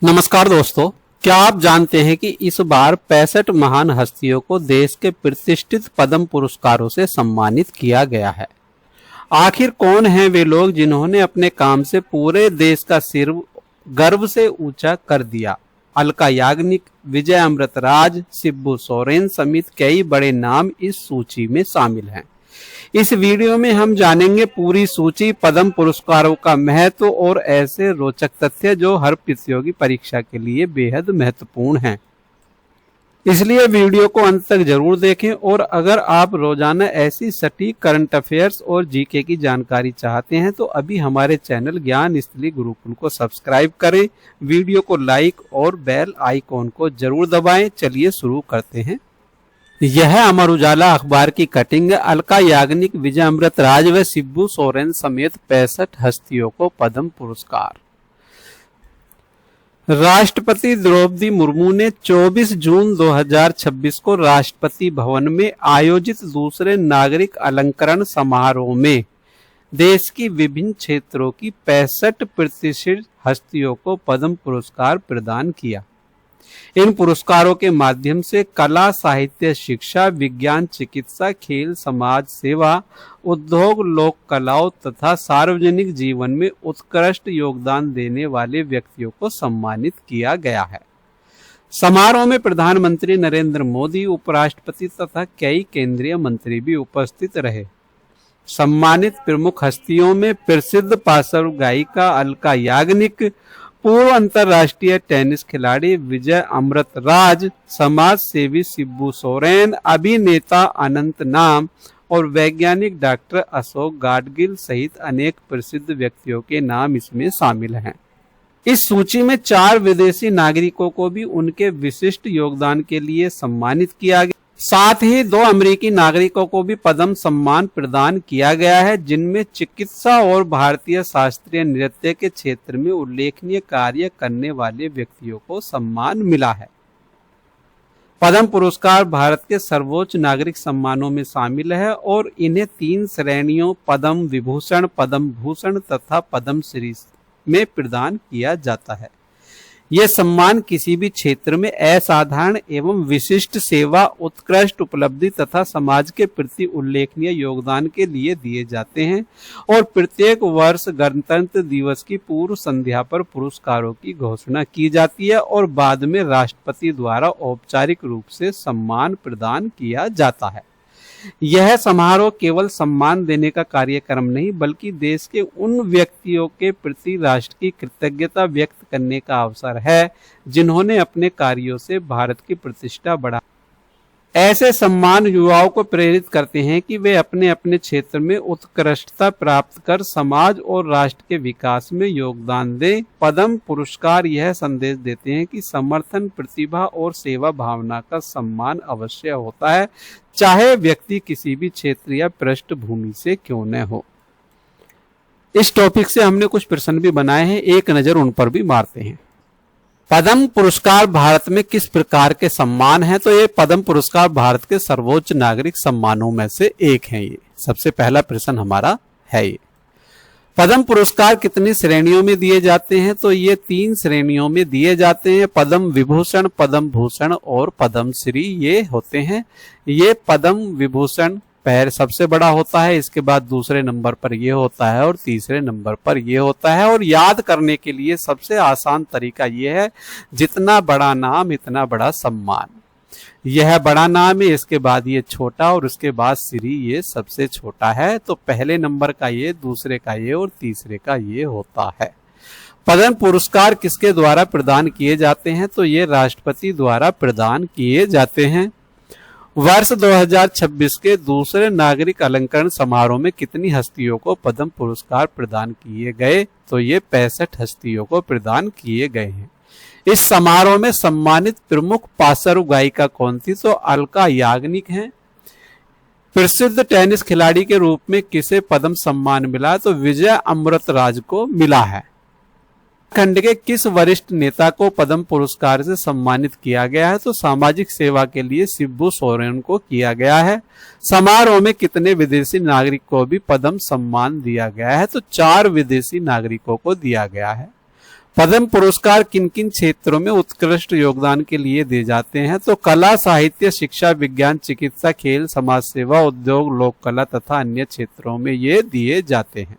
नमस्कार दोस्तों, क्या आप जानते हैं कि इस बार 65 महान हस्तियों को देश के प्रतिष्ठित पद्म पुरस्कारों से सम्मानित किया गया है। आखिर कौन हैं वे लोग जिन्होंने अपने काम से पूरे देश का सिर गर्व से ऊंचा कर दिया। अलका याग्निक, विजय अमृतराज, शिबू सोरेन समेत कई बड़े नाम इस सूची में शामिल हैं। इस वीडियो में हम जानेंगे पूरी सूची, पद्म पुरस्कारों का महत्व और ऐसे रोचक तथ्य जो हर प्रतियोगी परीक्षा के लिए बेहद महत्वपूर्ण हैं। इसलिए वीडियो को अंत तक जरूर देखें और अगर आप रोजाना ऐसी सटीक करंट अफेयर्स और जीके की जानकारी चाहते हैं तो अभी हमारे चैनल ज्ञान स्थली गुरुकुल को सब्सक्राइब करें, वीडियो को लाइक और बेल आइकॉन को जरूर दबाएं। चलिए शुरू करते हैं। यह अमर उजाला अखबार की कटिंग है। अलका याग्निक, विजय अमृतराज व शिबू सोरेन समेत 65 हस्तियों को पद्म पुरस्कार। राष्ट्रपति द्रौपदी मुर्मू ने 24 जून 2026 को राष्ट्रपति भवन में आयोजित दूसरे नागरिक अलंकरण समारोह में देश की विभिन्न क्षेत्रों की 65 प्रतिष्ठित हस्तियों को पद्म पुरस्कार प्रदान किया। इन पुरस्कारों के माध्यम से कला, साहित्य, शिक्षा, विज्ञान, चिकित्सा, खेल, समाज सेवा, उद्योग, लोक कलाओं तथा सार्वजनिक जीवन में उत्कृष्ट योगदान देने वाले व्यक्तियों को सम्मानित किया गया है। समारोह में प्रधानमंत्री नरेंद्र मोदी, उपराष्ट्रपति तथा कई केंद्रीय मंत्री भी उपस्थित रहे। सम्मानित प्रमुख हस्तियों में प्रसिद्ध पार्श्व गायिका अलका याग्निक, पूर्व अंतर्राष्ट्रीय टेनिस खिलाड़ी विजय अमृतराज, समाज सेवी शिबू सोरेन, अभिनेता अनंत नाम और वैज्ञानिक डॉक्टर अशोक गाडगिल सहित अनेक प्रसिद्ध व्यक्तियों के नाम इसमें शामिल हैं। इस सूची में 4 विदेशी नागरिकों को भी उनके विशिष्ट योगदान के लिए सम्मानित किया गया। साथ ही 2 अमेरिकी नागरिकों को भी पद्म सम्मान प्रदान किया गया है, जिनमें चिकित्सा और भारतीय शास्त्रीय नृत्य के क्षेत्र में उल्लेखनीय कार्य करने वाले व्यक्तियों को सम्मान मिला है। पद्म पुरस्कार भारत के सर्वोच्च नागरिक सम्मानों में शामिल है और इन्हें 3 श्रेणियों पद्म विभूषण, पद्म भूषण तथा पद्मश्री में प्रदान किया जाता है। ये सम्मान किसी भी क्षेत्र में असाधारण एवं विशिष्ट सेवा, उत्कृष्ट उपलब्धि तथा समाज के प्रति उल्लेखनीय योगदान के लिए दिए जाते हैं और प्रत्येक वर्ष गणतंत्र दिवस की पूर्व संध्या पर पुरस्कारों की घोषणा की जाती है और बाद में राष्ट्रपति द्वारा औपचारिक रूप से सम्मान प्रदान किया जाता है। यह समारोह केवल सम्मान देने का कार्यक्रम नहीं बल्कि देश के उन व्यक्तियों के प्रति राष्ट्र की कृतज्ञता व्यक्त करने का अवसर है जिन्होंने अपने कार्यों से भारत की प्रतिष्ठा बढ़ाई। ऐसे सम्मान युवाओं को प्रेरित करते हैं कि वे अपने अपने क्षेत्र में उत्कृष्टता प्राप्त कर समाज और राष्ट्र के विकास में योगदान दें। पद्म पुरस्कार यह संदेश देते हैं कि समर्थन, प्रतिभा और सेवा भावना का सम्मान अवश्य होता है, चाहे व्यक्ति किसी भी क्षेत्र या पृष्ठभूमि से क्यों न हो। इस टॉपिक से हमने कुछ प्रश्न भी बनाए हैं, एक नजर उन पर भी मारते हैं। पद्म पुरस्कार भारत में किस प्रकार के सम्मान हैं? तो ये पद्म पुरस्कार भारत के सर्वोच्च नागरिक सम्मानों में से एक है। ये सबसे पहला प्रश्न हमारा है। ये पद्म पुरस्कार कितनी श्रेणियों में दिए जाते हैं? तो ये 3 श्रेणियों में दिए जाते हैं। पद्म विभूषण, पद्म भूषण और पद्मश्री ये होते हैं। ये पद्म विभूषण सबसे बड़ा होता है, इसके बाद दूसरे नंबर पर यह होता है और तीसरे नंबर पर यह होता है। और याद करने के लिए सबसे आसान तरीका यह है, जितना बड़ा नाम इतना बड़ा सम्मान। यह बड़ा नाम है, इसके बाद ये छोटा और उसके बाद श्री ये सबसे छोटा है। तो पहले नंबर का ये, दूसरे का ये और तीसरे का ये होता है। पद्म पुरस्कार किसके द्वारा प्रदान किए जाते हैं? तो ये राष्ट्रपति द्वारा प्रदान किए जाते हैं। वर्ष 2026 के दूसरे नागरिक अलंकरण समारोह में कितनी हस्तियों को पद्म पुरस्कार प्रदान किए गए? तो ये 65 हस्तियों को प्रदान किए गए हैं। इस समारोह में सम्मानित प्रमुख पार्श्व गायिका कौन थी? तो अलका याग्निक हैं। प्रसिद्ध टेनिस खिलाड़ी के रूप में किसे पद्म सम्मान मिला? तो विजय अमृतराज को मिला है। खंड के किस वरिष्ठ नेता को पद्म पुरस्कार से सम्मानित किया गया है? तो सामाजिक सेवा के लिए शिबू सोरेन को किया गया है। समारोह में कितने विदेशी नागरिक को भी पद्म सम्मान दिया गया है? तो 4 विदेशी नागरिकों को दिया गया है। पद्म पुरस्कार किन किन क्षेत्रों में उत्कृष्ट योगदान के लिए दिए जाते हैं? तो कला, साहित्य, शिक्षा, विज्ञान, चिकित्सा, खेल, समाज सेवा, उद्योग, लोक कला तथा अन्य क्षेत्रों में ये दिए जाते हैं।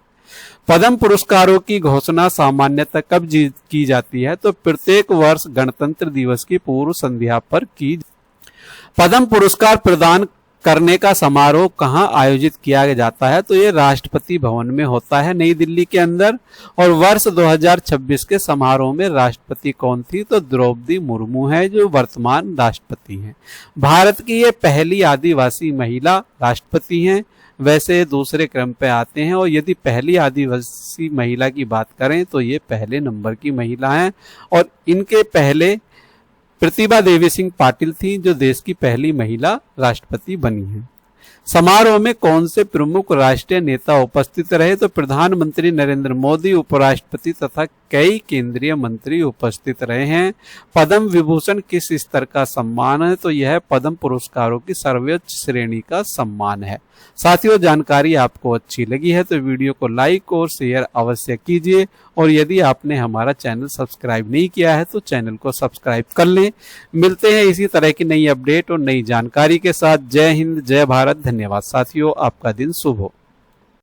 पद्म पुरस्कारों की घोषणा सामान्यतः कब की जाती है? तो प्रत्येक वर्ष गणतंत्र दिवस की पूर्व संध्या पर की। पद्म पुरस्कार प्रदान करने का समारोह कहाँ आयोजित किया जाता है? तो ये राष्ट्रपति भवन में होता है, नई दिल्ली के अंदर। और वर्ष 2026 के समारोह में राष्ट्रपति कौन थी? तो द्रौपदी मुर्मू है, जो वर्तमान राष्ट्रपति हैं। भारत की ये पहली आदिवासी महिला राष्ट्रपति हैं। वैसे दूसरे क्रम पे आते हैं, और यदि पहली आदिवासी महिला की बात करें तो ये पहले नंबर की महिला हैं। और इनके पहले प्रतिभा देवी सिंह पाटिल थी, जो देश की पहली महिला राष्ट्रपति बनी है। समारोह में कौन से प्रमुख राष्ट्रीय नेता उपस्थित रहे? तो प्रधानमंत्री नरेंद्र मोदी, उपराष्ट्रपति तथा कई केंद्रीय मंत्री उपस्थित रहे हैं। पद्म विभूषण किस स्तर का सम्मान है? तो यह पद्म पुरस्कारों की सर्वोच्च श्रेणी का सम्मान है। साथियों, जानकारी आपको अच्छी लगी है तो वीडियो को लाइक और शेयर अवश्य कीजिए, और यदि आपने हमारा चैनल सब्सक्राइब नहीं किया है तो चैनल को सब्सक्राइब कर लें। मिलते हैं इसी तरह की नई अपडेट और नई जानकारी के साथ। जय हिंद, जय भारत, धन्यवाद साथियों, आपका दिन शुभ हो।